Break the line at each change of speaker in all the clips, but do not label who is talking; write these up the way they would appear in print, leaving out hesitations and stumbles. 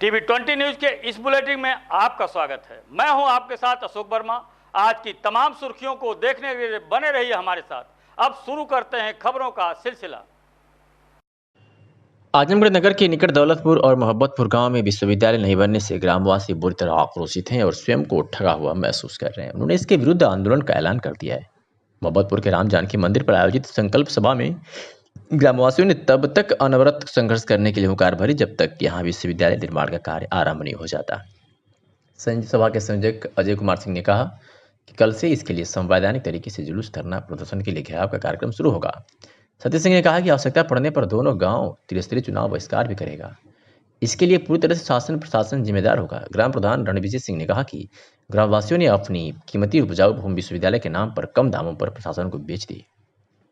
TV 20 news के इस bulletin में आपका स्वागत है। मैं हूं आपके साथ अशोक वर्मा। आज की तमाम सुर्खियों को देखने के लिए बने रहिए हमारे साथ। अब शुरू करते हैं खबरों का सिलसिला।
आजमगढ़ नगर के निकट दौलतपुर और मोहब्बतपुर गांव में विश्वविद्यालय नहीं बनने से ग्रामवासी बुरी तरह आक्रोशित हैं और स्वयं को ठगा हुआ महसूस कर रहे हैं। उन्होंने इसके विरुद्ध आंदोलन का ऐलान कर दिया है। मोहब्बतपुर के राम जानकी मंदिर पर आयोजित संकल्प सभा में ग्रामवासियों ने तब तक अनवरत संघर्ष करने के लिए हुंकार भरी जब तक यहाँ विश्वविद्यालय निर्माण का कार्य आरंभ नहीं हो जाता। सभा के संयोजक अजय कुमार सिंह ने कहा कि कल से इसके लिए संवैधानिक तरीके से जुलूस, धरना प्रदर्शन के लिए घेराव का कार्यक्रम शुरू होगा। सतीश सिंह ने कहा कि आवश्यकता पड़ने पर दोनों गांव त्रिस्तरीय चुनाव बहिष्कार भी करेगा। इसके लिए पूरी तरह से शासन प्रशासन जिम्मेदार होगा। ग्राम प्रधान रणविजय सिंह ने कहा कि ग्रामवासियों ने अपनी कीमती उपजाऊ भूमि विश्वविद्यालय के नाम पर कम दामों पर प्रशासन को बेच दी।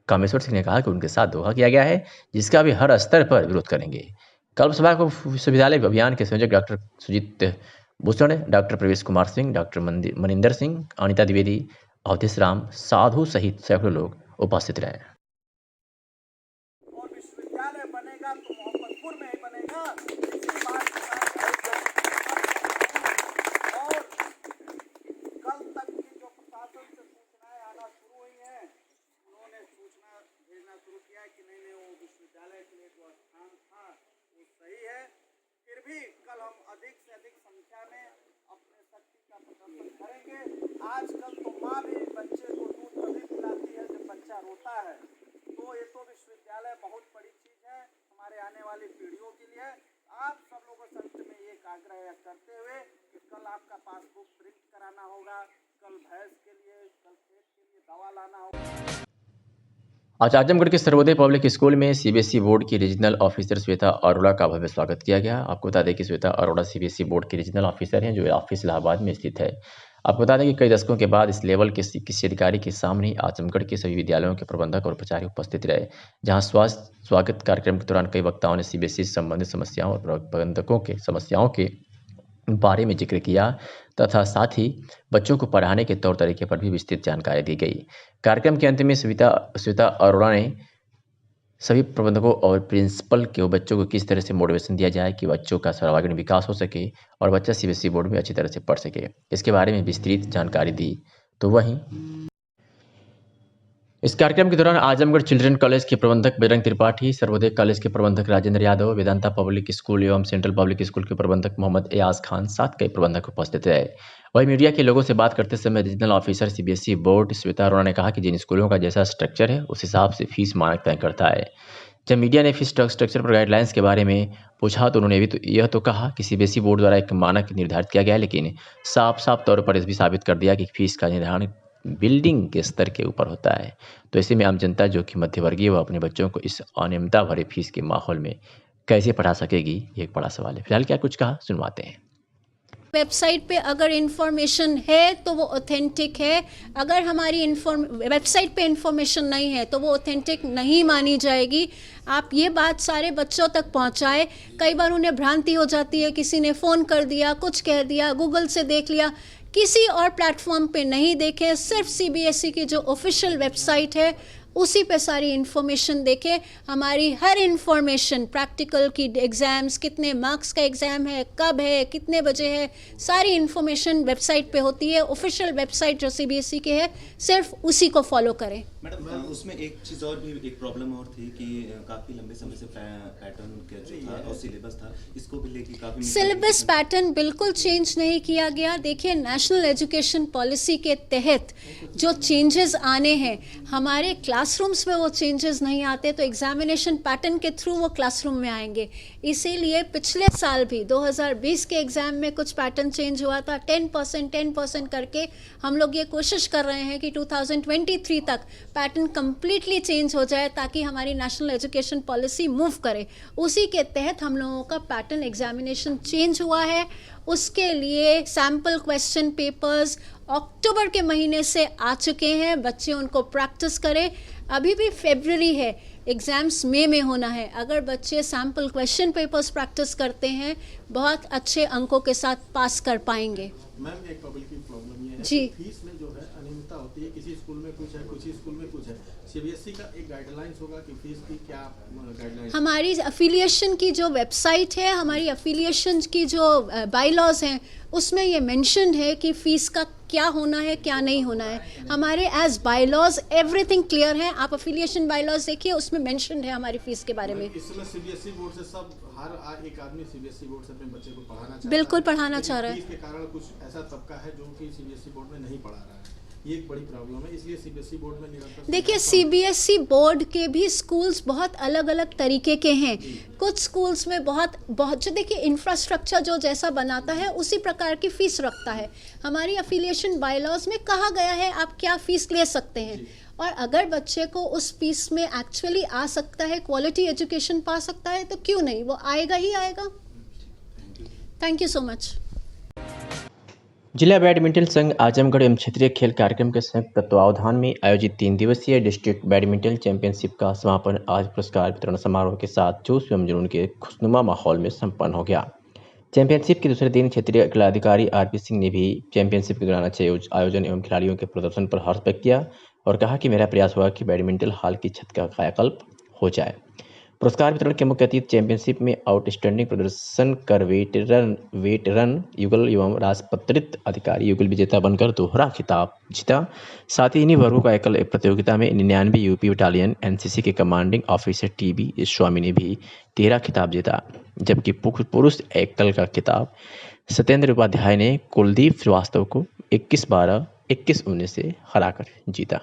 कामेश्वर सिंह ने कहा कि उनके साथ धोखा किया गया है, जिसका भी हर स्तर पर विरोध करेंगे। कल्प सभा को विश्वविद्यालय अभियान के संयोजक डॉक्टर सुजीत भूषण, डॉक्टर प्रवेश कुमार सिंह, डॉक्टर मनिंदर सिंह, अनिता द्विवेदी, अवधेश राम, साधु सहित सैकड़ों लोग उपस्थित रहे।
और विश्वविद्यालय बनेगा तो मोहब्बतपुर में ही बनेगा। और कल तक की जो प्रशासन से सूचनाएं आना शुरू हुई हैं, उन्होंने सूचना भेजना शुरू किया कि नहीं वो विश्वविद्यालय के लिए जो स्थान था वो सही है। फिर भी कल हम अधिक से अधिक संख्या में अपने शक्ति का प्रदर्शन करेंगे। आजकल तो माँ भी बच्चे को दूध तभी पिलाती है जब बच्चा रोता है। तो ये तो विश्वविद्यालय बहुत बड़ी चीज़ है हमारे आने वाली पीढ़ियों के लिए। आप सब लोगों से अंत में एक आग्रह करते हुए कि कल आपका पासबुक प्रिंट कराना होगा, कल भैंस के लिए, कल खेत के लिए दवा लाना होगा।
आज आजमगढ़ के सर्वोदय पब्लिक स्कूल में सीबीएसई बोर्ड की रीजनल ऑफिसर श्वेता अरोड़ा का भव्य स्वागत किया गया। आपको बता दें कि श्वेता अरोड़ा सीबीएसई बोर्ड की रीजनल ऑफिसर हैं, जो ऑफिस इलाहाबाद में स्थित है। आपको बता दें कि कई दशकों के बाद इस लेवल के किसी अधिकारी के सामने आजमगढ़ के सभी विद्यालयों के प्रबंधक और प्राचार्य उपस्थित रहे, जहां स्वागत कार्यक्रम के दौरान कई वक्ताओं ने सीबीएसई से संबंधित समस्याओं और प्रबंधकों के समस्याओं के बारे में जिक्र किया तथा साथ ही बच्चों को पढ़ाने के तौर तरीके पर भी विस्तृत जानकारी दी गई। कार्यक्रम के अंत में श्वेता अरोड़ा ने सभी प्रबंधकों और प्रिंसिपल के बच्चों को किस तरह से मोटिवेशन दिया जाए कि बच्चों का सर्वांगीण विकास हो सके और बच्चा सीबीएसई बोर्ड में अच्छी तरह से पढ़ सके, इसके बारे में विस्तृत जानकारी दी। तो वहीं इस कार्यक्रम के दौरान आजमगढ़ चिल्ड्रन कॉलेज के प्रबंधक बजरंग त्रिपाठी, सर्वोदय कॉलेज के प्रबंधक राजेंद्र यादव, वेदांता पब्लिक स्कूल एवं सेंट्रल पब्लिक स्कूल के प्रबंधक मोहम्मद एयाज खान साथ कई प्रबंधक उपस्थित रहे। वहीं मीडिया के लोगों से बात करते समय regional officer CBSE board Shweta Arora ने कहा कि जिन स्कूलों का जैसा स्ट्रक्चर है उस हिसाब से फीस मानक तय करता है। जब मीडिया ने फीस स्ट्रक्चर पर गाइडलाइंस के बारे में पूछा तो उन्होंने यह तो कहा कि सीबीएसई बोर्ड द्वारा एक मानक निर्धारित किया गया है, लेकिन साफ तौर पर इस भी साबित कर दिया कि फीस का निर्धारण बिल्डिंग के स्तर के ऊपर होता है। तो ऐसे में आम जनता जो कि मध्यवर्गीय वह अपने बच्चों को इस अनियमितता भरे फीस के माहौल में कैसे पढ़ा सकेगी, ये एक बड़ा सवाल है। फिलहाल क्या कुछ कहा, सुनवाते हैं।
वेबसाइट पे अगर इंफॉर्मेशन है तो वो ऑथेंटिक है, अगर हमारी वेबसाइट पे इंफॉर्मेशन नहीं है तो वो ऑथेंटिक नहीं मानी जाएगी। आप ये बात सारे बच्चों तक पहुंचाए। कई बार उन्हें भ्रांति हो जाती है, किसी ने फ़ोन कर दिया, कुछ कह दिया, गूगल से देख लिया, किसी और प्लेटफॉर्म पे नहीं देखें। सिर्फ सीबीएसई की जो ऑफिशियल वेबसाइट है उसी पे सारी इन्फॉर्मेशन देखें। हमारी हर इन्फॉर्मेशन, प्रैक्टिकल की एग्ज़ाम्स, कितने मार्क्स का एग्ज़ाम है, कब है, कितने बजे है, सारी इन्फॉर्मेशन वेबसाइट पे होती है। ऑफिशियल वेबसाइट जो सीबीएसई के है, सिर्फ उसी को फॉलो करें।
मैडम, उसमें एक चीज़ और भी, एक प्रॉब्लम और थी कि काफ़ी लंबे समय से पैटर्न जो था और सिलेबस था, इसको भी लेके काफ़ी
सिलेबस पैटर्न बिल्कुल चेंज नहीं किया गया। देखिए, नेशनल एजुकेशन पॉलिसी के तहत जो चेंजेस आने हैं, हमारे क्लासरूम्स में वो चेंजेस नहीं आते तो एग्जामिनेशन पैटर्न के थ्रू वो क्लासरूम में आएंगे। इसीलिए पिछले साल भी 2020 के एग्ज़ाम में कुछ पैटर्न चेंज हुआ था। 10% करके हम लोग ये कोशिश कर रहे हैं कि 2023 तक पैटर्न कम्प्लीटली चेंज हो जाए ताकि हमारी नेशनल एजुकेशन पॉलिसी मूव करे। उसी के तहत हम लोगों का पैटर्न एग्जामिनेशन चेंज हुआ है। उसके लिए सैम्पल क्वेश्चन पेपर्स अक्टूबर के महीने से आ चुके हैं, बच्चे उनको प्रैक्टिस करें। अभी भी फरवरी है, एग्ज़ाम्स मई में होना है। अगर बच्चे सैम्पल क्वेश्चन पेपर्स प्रैक्टिस करते हैं, बहुत अच्छे अंकों के साथ पास कर पाएंगे।
मैम, एक पब्लिक की प्रॉब्लम ये है
जी,
फीस में जो है अनियमितता होती है, किसी स्कूल में कुछ है, कुछ स्कूल में कुछ है। सीबीएसई का एक गाइडलाइंस होगा कि फीस की क्या गाइडलाइंस?
हमारी अफिलिएशन की जो वेबसाइट है, हमारी अफिलिएशन की जो बाईलॉज हैं, उसमें ये मेंशन्ड है कि फ़ीस का क्या होना है, क्या नहीं होना है। हमारे एज बाईलॉज एवरीथिंग क्लियर है। आप अफिलिएशन बाईलॉज देखिए, उसमें मेंशन्ड है हमारी फ़ीस के बारे में।
इस समय सीबीएसई बोर्ड से सब हर एक आदमी सीबीएसई बोर्ड से अपने बच्चे को पढ़ाना चाहता है।
बिल्कुल पढ़ाना चाह रहा है।
फीस के कारण कुछ ऐसा तबका है जो कि सीबीएसई बोर्ड में नहीं पढ़ा रहा है, ये एक बड़ी प्रॉब्लम है। इसलिए सीबीएसई बोर्ड में निरंतर
देखिए, सीबीएसई बोर्ड के भी स्कूल्स बहुत अलग अलग तरीके के हैं। कुछ स्कूल्स में बहुत जो देखिए इंफ्रास्ट्रक्चर जो जैसा बनाता है उसी प्रकार की फ़ीस रखता है। हमारी अफिलिएशन बायलॉज में कहा गया है आप क्या फ़ीस ले सकते हैं, और अगर बच्चे को उस फीस में एक्चुअली आ सकता है, क्वालिटी एजुकेशन पा सकता है, तो क्यों नहीं, वो आएगा ही आएगा। Thank you so much.
जिला बैडमिंटन संघ आजमगढ़ एवं क्षेत्रीय खेल कार्यक्रम के संयुक्त तत्वावधान में आयोजित 3 दिवसीय डिस्ट्रिक्ट बैडमिंटन चैंपियनशिप का समापन आज पुरस्कार वितरण समारोह के साथ जोश एवं जुनून के खुशनुमा माहौल में संपन्न हो गया। चैंपियनशिप के दूसरे दिन क्षेत्रीय जिलाधिकारी आरपी सिंह ने भी चैंपियनशिप के दौरान अच्छे आयोजन एवं खिलाड़ियों के प्रदर्शन पर हर्ष व्यक्त किया और कहा कि मेरा प्रयास हुआ कि बैडमिंटन हॉल की छत का कायाकल्प हो जाए। पुरस्कार वितरण के मुख्य अतिथि चैंपियनशिप में आउटस्टैंडिंग प्रदर्शन कर वेटरन युगल एवं राजपत्रित अधिकारी युगल विजेता बनकर दोहरा खिताब जीता। साथ ही इन्हीं वर्गों का एकल प्रतियोगिता में 99 यूपी बटालियन एनसीसी के कमांडिंग ऑफिसर टीबी स्वामी ने भी 13 खिताब जीता, जबकि पुरुष एकल का खिताब सत्येंद्र उपाध्याय ने कुलदीप श्रीवास्तव को 21-12, 21-19 से हराकर जीता।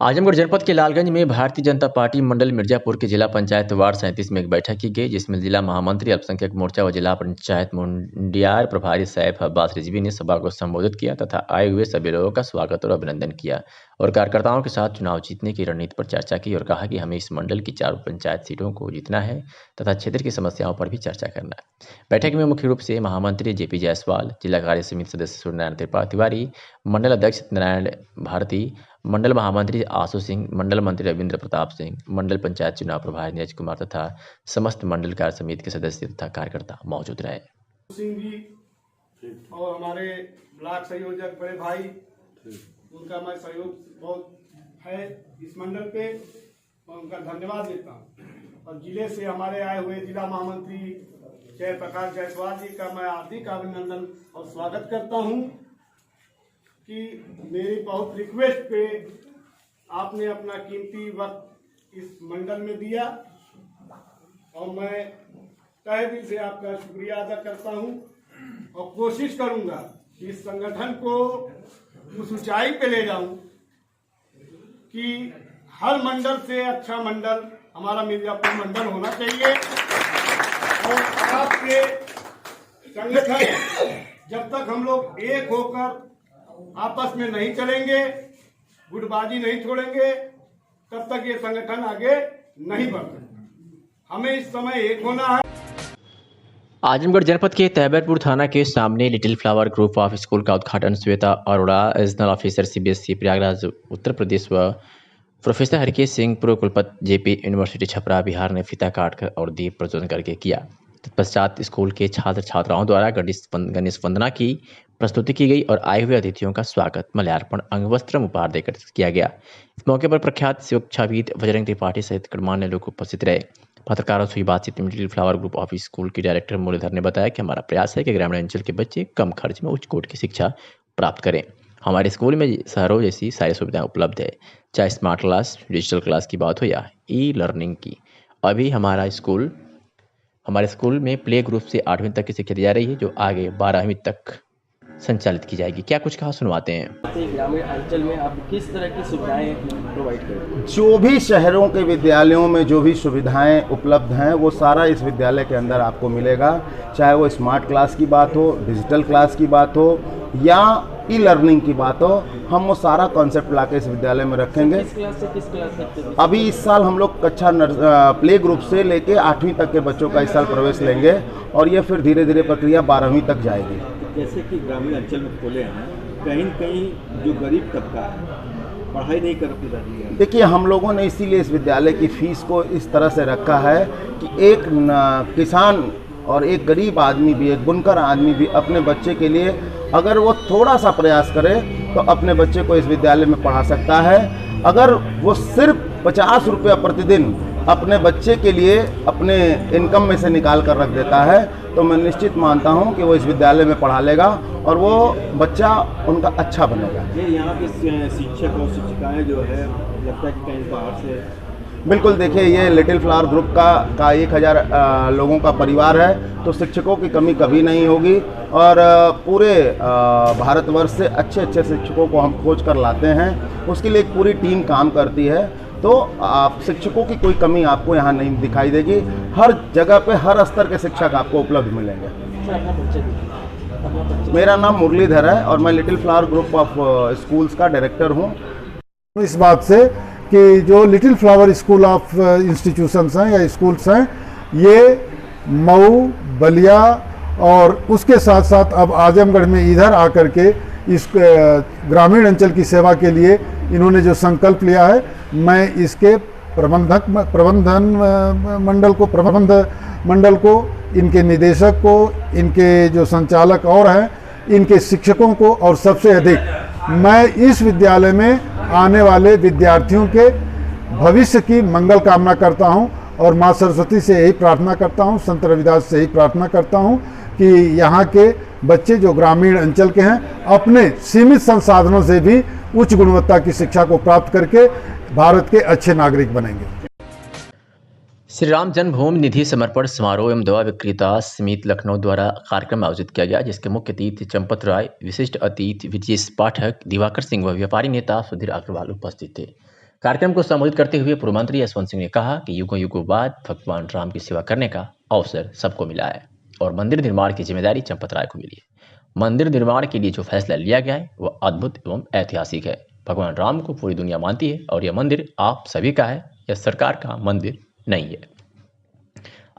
आजमगढ़ जनपद के लालगंज में भारतीय जनता पार्टी मंडल मिर्जापुर के जिला पंचायत वार्ड 37 में एक बैठक की गई, जिसमें जिला महामंत्री अल्पसंख्यक मोर्चा व जिला पंचायत मुंडियार प्रभारी सैफ अब्बास रिजवी ने सभा को संबोधित किया तथा आए हुए सभी लोगों का स्वागत और अभिनंदन किया और कार्यकर्ताओं के साथ चुनाव जीतने की रणनीति पर चर्चा की और कहा कि हमें इस मंडल की 4 पंचायत सीटों को जीतना है तथा क्षेत्र की समस्याओं पर भी चर्चा करना है। बैठक में मुख्य रूप से महामंत्री जेपी जायसवाल, जिला कार्य समिति सदस्य सूर्यनारायण तिवारी, मंडल अध्यक्ष नारायण भारती, मंडल महामंत्री आशु सिंह, मंडल मंत्री रविंद्र प्रताप सिंह, मंडल पंचायत चुनाव प्रभारी नीरज कुमार तथा समस्त मंडल कार्य समिति के सदस्य तथा कार्यकर्ता मौजूद रहे।
सिंह जी और हमारे ब्लॉक संयोजक बड़े भाई, उनका मैं सहयोग बहुत है इस मंडल पे, मैं उनका धन्यवाद देता हूँ। और जिले से हमारे आए हुए जिला महामंत्री जयप्रकाश जायसवाल जी का मैं हार्दिक अभिनंदन और स्वागत करता हूँ कि मेरी बहुत रिक्वेस्ट पे आपने अपना कीमती वक्त इस मंडल में दिया और मैं तहे दिल से आपका शुक्रिया अदा करता हूं और कोशिश करूंगा कि इस संगठन को उस ऊंचाई पे ले जाऊं कि हर मंडल से अच्छा मंडल हमारा मिर्जापुर मंडल होना चाहिए। और आपके संगठन जब तक हम लोग एक होकर आपस में नहीं चलेंगे, गुटबाजी नहीं छोड़ेंगे, तब तक ये संगठन आगे नहीं बढ़ सकता। हमें इस समय एक होना है।
आजमगढ़ जनपद के तैबरपुर थाना के सामने little flower group of school का उद्घाटन Shweta Arora, regional officer CBSE Prayagraj Uttar Pradesh व प्रोफेसर हरकेश सिंह, पूर्व कुलपति जेपी यूनिवर्सिटी छपरा बिहार ने फीता काटकर और दीप प्रज्वलन करके किया। तत्पश्चात स्कूल के छात्र छात्राओं द्वारा गणेश वंदना की प्रस्तुति की गई और आए हुए अतिथियों का स्वागत मल्यार्पण अंगवस्त्रम उपहार देकर किया गया। इस मौके पर प्रख्यात शिक्षाविद बजरंग त्रिपाठी सहित गणमान्य लोग उपस्थित रहे। पत्रकारों से हुई बातचीत में little flower group of school की डायरेक्टर मुरलीधर ने बताया कि हमारा प्रयास है कि ग्रामीण अंचल के बच्चे कम खर्च में उच्च कोटि की शिक्षा प्राप्त करें। हमारे स्कूल में शहरों जैसी सारी सुविधाएं उपलब्ध है, चाहे स्मार्ट क्लास, डिजिटल क्लास की बात हो या ई लर्निंग की। अभी हमारे स्कूल में प्ले ग्रुप से 8वीं तक की शिक्षा दी जा रही है, जो आगे 12वीं तक संचालित की जाएगी। क्या कुछ कहा, सुनवाते हैं।
ग्रामीण अंचल में आप किस तरह की सुविधाएं प्रोवाइड करें?
जो भी शहरों के विद्यालयों में जो भी सुविधाएं उपलब्ध हैं वो सारा इस विद्यालय के अंदर आपको मिलेगा, चाहे वो स्मार्ट क्लास की बात हो, डिजिटल क्लास की बात हो या ई लर्निंग की बात हो, हम वो सारा कॉन्सेप्ट लाके इस विद्यालय में रखेंगे।
किस क्लास से किस क्लास तक?
अभी इस साल हम लोग कक्षा प्ले ग्रुप से लेके 8वीं तक के बच्चों का इस साल प्रवेश लेंगे और ये फिर धीरे धीरे प्रक्रिया 12वीं तक जाएगी।
जैसे कि ग्रामीण अंचल में खोले हैं, कहीं न कहीं जो गरीब तबका है पढ़ाई नहीं कर रही है।
देखिए, हम लोगों ने इसीलिए इस विद्यालय की फीस को इस तरह से रखा है कि एक किसान और एक गरीब आदमी भी, एक बुनकर आदमी भी अपने बच्चे के लिए अगर वो थोड़ा सा प्रयास करे तो अपने बच्चे को इस विद्यालय में पढ़ा सकता है। अगर वो सिर्फ 50 रुपया प्रतिदिन अपने बच्चे के लिए अपने इनकम में से निकाल कर रख देता है तो मैं निश्चित मानता हूं कि वो इस विद्यालय में पढ़ा लेगा और वो बच्चा उनका अच्छा बनेगा।
ये यहाँ के शिक्षक और शिक्षिकाएं जो है लगता है कि कहीं बाहर से।
बिल्कुल, देखिए ये लिटिल फ्लावर ग्रुप का 1000 लोगों का परिवार है, तो शिक्षकों की कमी कभी नहीं होगी और पूरे भारतवर्ष से अच्छे अच्छे शिक्षकों को हम खोज कर लाते हैं। उसके लिए एक पूरी टीम काम करती है, तो आप शिक्षकों की कोई कमी आपको यहाँ नहीं दिखाई देगी। हर जगह पे हर स्तर के शिक्षक आपको उपलब्ध मिलेंगे। मेरा नाम मुरलीधर है और मैं little flower group of schools का डायरेक्टर हूँ।
इस बात से कि जो little flower school of institutions हैं या स्कूल्स हैं, ये मऊ, बलिया और उसके साथ साथ अब आजमगढ़ में इधर आकर के इस ग्रामीण अंचल की सेवा के लिए इन्होंने जो संकल्प लिया है, मैं इसके प्रबंध मंडल को, इनके निदेशक को, इनके जो संचालक और हैं, इनके शिक्षकों को और सबसे अधिक मैं इस विद्यालय में आने वाले विद्यार्थियों के भविष्य की मंगल कामना करता हूं और माँ सरस्वती से यही प्रार्थना करता हूं, संत रविदास से यही प्रार्थना करता हूं कि यहाँ के बच्चे जो ग्रामीण अंचल के हैं अपने सीमित संसाधनों से भी उच्च गुणवत्ता की शिक्षा को प्राप्त करके भारत के अच्छे नागरिक बनेंगे।
श्री राम जन्मभूमि निधि समर्पण समारोह एवं दवा विक्रेता समिति लखनऊ द्वारा कार्यक्रम आयोजित किया गया, जिसके मुख्य अतिथि चंपत राय, विशिष्ट अतिथि विजेश पाठक, दिवाकर सिंह व व्यापारी नेता सुधीर अग्रवाल उपस्थित थे। कार्यक्रम को संबोधित करते हुए पूर्व मंत्री यशवंत सिंह ने कहा कि युगों युगों बाद भगवान राम की सेवा करने का अवसर सबको मिला है और मंदिर निर्माण की जिम्मेदारी चंपत राय को मिली है। मंदिर निर्माण के लिए जो फैसला लिया गया है वह अद्भुत एवं ऐतिहासिक है। भगवान राम को पूरी दुनिया मानती है और यह मंदिर आप सभी का है, यह सरकार का मंदिर नहीं है।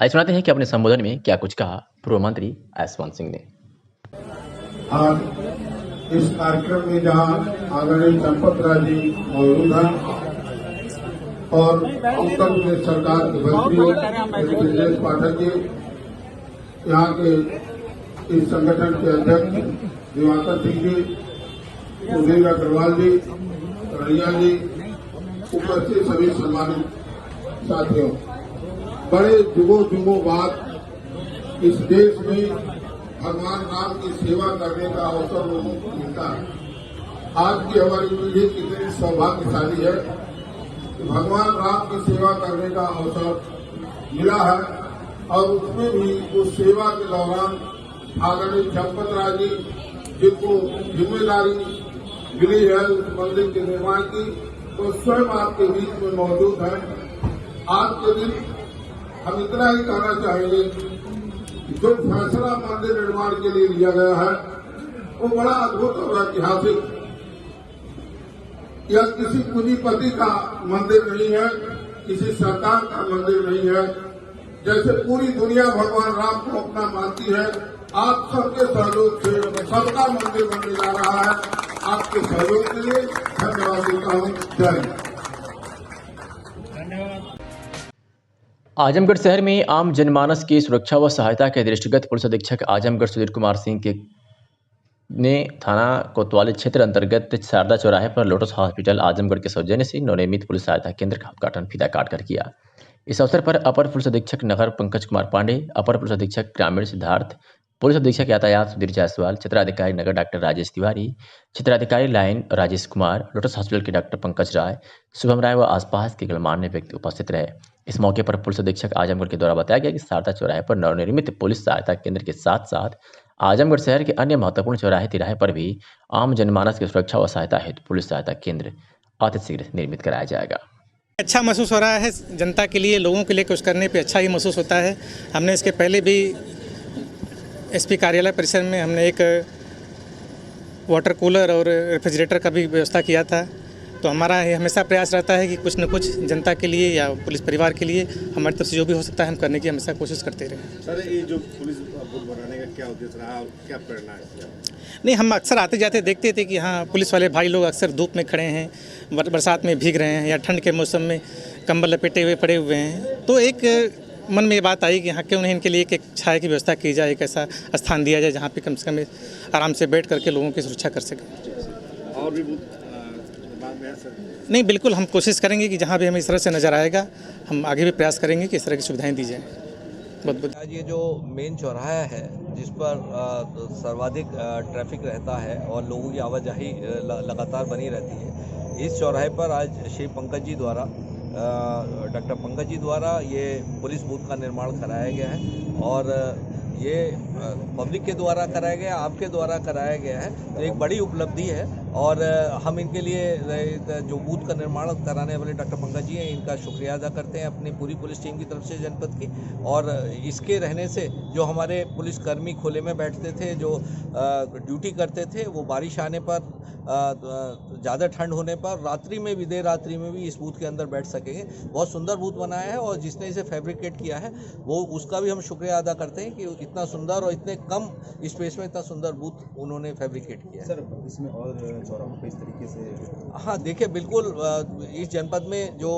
आइए सुनाते हैं कि अपने संबोधन में क्या कुछ कहा पूर्व मंत्री यशवंत सिंह ने।
आज इस कार्यक्रम में जहां आदरणीय चंपत राय जी मौजूद हैं और उत्तर प्रदेश सरकार के मंत्री विजेश पाठक जी, यहाँ के इस संगठन के अध्यक्ष दिवाकर सिंह जी, सुधीर अग्रवाल जी, रैया जी, उपस्थित सभी सम्मानित साथियों, बड़े जुगों बाद इस देश में भगवान राम की सेवा करने का अवसर लोगों को मिलता है। आज की हमारी पीढ़ी कितनी सौभाग्यशाली है कि भगवान राम की सेवा करने का अवसर मिला है और उसमें भी उस सेवा के दौरान आदरणीय चंपत राय जी जिनको जिम्मेदारी मिली है उस मंदिर के निर्माण की, तो स्वयं आपके बीच में मौजूद है। आज के दिन हम इतना ही कहना चाहेंगे कि जो फैसला मंदिर निर्माण के लिए लिया गया है वो बड़ा अद्भुत और ऐतिहासिक, यह किसी पूंजीपति का मंदिर नहीं है, किसी सरकार का मंदिर नहीं है। जैसे पूरी दुनिया भगवान राम को अपना मानती है, आप सबके सहयोग से सबका मंदिर बनने जा रहा है। आपके सहयोग के लिए धन्यवाद देता हूँ। जय हिंद।
आजमगढ़ शहर में आम जनमानस की सुरक्षा व सहायता के दृष्टिगत पुलिस अधीक्षक आजमगढ़ सुधीर कुमार सिंह ने थाना कोतवाली क्षेत्र अंतर्गत शारदा चौराहे पर लोटस हॉस्पिटल आजमगढ़ के सौजन्य से नवनिर्मित पुलिस सहायता केंद्र का उद्घाटन फीता काट कर किया। इस अवसर पर अपर पुलिस अधीक्षक नगर पंकज कुमार पांडे, अपर पुलिस अधीक्षक ग्रामीण सिद्धार्थ, पुलिस अधीक्षक यातायात सुधीर जायसवाल, क्षेत्राधिकारी नगर डॉक्टर राजेश तिवारी, क्षेत्राधिकारी line Rajesh Kumar, lotus hospital के डॉक्टर पंकज राय, शुभम राय व आसपास के गणमान्य व्यक्ति उपस्थित रहे। इस मौके पर पुलिस अधीक्षक आजमगढ़ के द्वारा बताया गया कि शारदा चौराहे पर नवनिर्मित पुलिस सहायता केंद्र के साथ साथ आजमगढ़ शहर के अन्य महत्वपूर्ण चौराहे तिराहे पर भी आम जनमानस की सुरक्षा व सहायता हेतु पुलिस सहायता केंद्र अति शीघ्र निर्मित कराया जाएगा।
अच्छा महसूस हो रहा है जनता के लिए, लोगों के लिए कुछ करने पे अच्छा ही महसूस होता है। हमने इसके पहले भी एसपी कार्यालय परिसर में हमने एक वाटर कूलर और रेफ्रिजरेटर का भी व्यवस्था किया था। तो हमारा ये हमेशा प्रयास रहता है कि कुछ न कुछ जनता के लिए या पुलिस परिवार के लिए हमारी तरफ से जो भी हो सकता है हम करने की हमेशा कोशिश करते रहें।
सर, ये जो पुलिस बूथ बनाने का क्या उद्देश्य रहा और क्या प्रेरणा है?
नहीं, हम अक्सर आते जाते देखते थे कि हाँ, पुलिस वाले भाई लोग अक्सर धूप में खड़े हैं, बरसात में भीग रहे हैं या ठंड के मौसम में कंबल लपेटे हुए पड़े हुए हैं। तो एक मन में ये बात आई कि हाँ, क्यों नहीं इनके लिए एक छाया की व्यवस्था की जाए, एक ऐसा स्थान दिया जाए जहाँ पे कम से कम आराम से बैठ करके लोगों की सुरक्षा कर सकें।
और भी बाद में सर?
नहीं, बिल्कुल हम कोशिश करेंगे कि जहाँ भी हमें इस तरह से नज़र आएगा हम आगे भी प्रयास करेंगे कि इस तरह की सुविधाएँ दी जाएँ। बहुत बहुत।
आज ये जो मेन चौराहा है जिस पर सर्वाधिक ट्रैफिक रहता है और लोगों की आवाजाही लगातार बनी रहती है, इस चौराहे पर आज श्री पंकज जी द्वारा डॉक्टर पंकज जी द्वारा ये पुलिस बूथ का निर्माण कराया गया है और ये पब्लिक के द्वारा कराया गया, आपके द्वारा कराया गया है। तो एक बड़ी उपलब्धि है और हम इनके लिए जो बूथ का निर्माण कराने वाले डॉक्टर पंकज जी हैं, इनका शुक्रिया अदा करते हैं अपनी पूरी पुलिस टीम की तरफ से जनपद की। और इसके रहने से जो हमारे पुलिसकर्मी खुले में बैठते थे, जो ड्यूटी करते थे, वो बारिश आने पर, ज़्यादा ठंड होने पर, रात्रि में भी, देर रात्रि में भी इस बूथ के अंदर बैठ सकेंगे। बहुत सुंदर बूथ बनाया है और जिसने इसे फैब्रिकेट किया है वो उसका भी हम शुक्रिया अदा करते हैं कि इतना सुंदर और इतने कम स्पेस में इतना सुंदर बूथ उन्होंने फैब्रिकेट किया है।
सर, इसमें और चौराहों पे इस तरीके से?
हाँ, देखिए, बिल्कुल इस जनपद में जो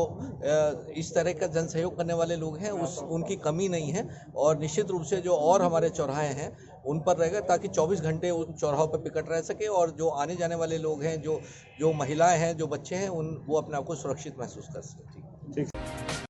इस तरह का जन सहयोग करने वाले लोग हैं उनकी कमी नहीं है और निश्चित रूप से जो और हमारे चौराहे हैं उन पर रहेगा ताकि 24 घंटे उन चौराहों पर पिकट रह सके और जो आने जाने वाले लोग हैं, जो महिलाएं हैं, जो बच्चे हैं, वो अपने आप को सुरक्षित महसूस कर सकें। ठीक।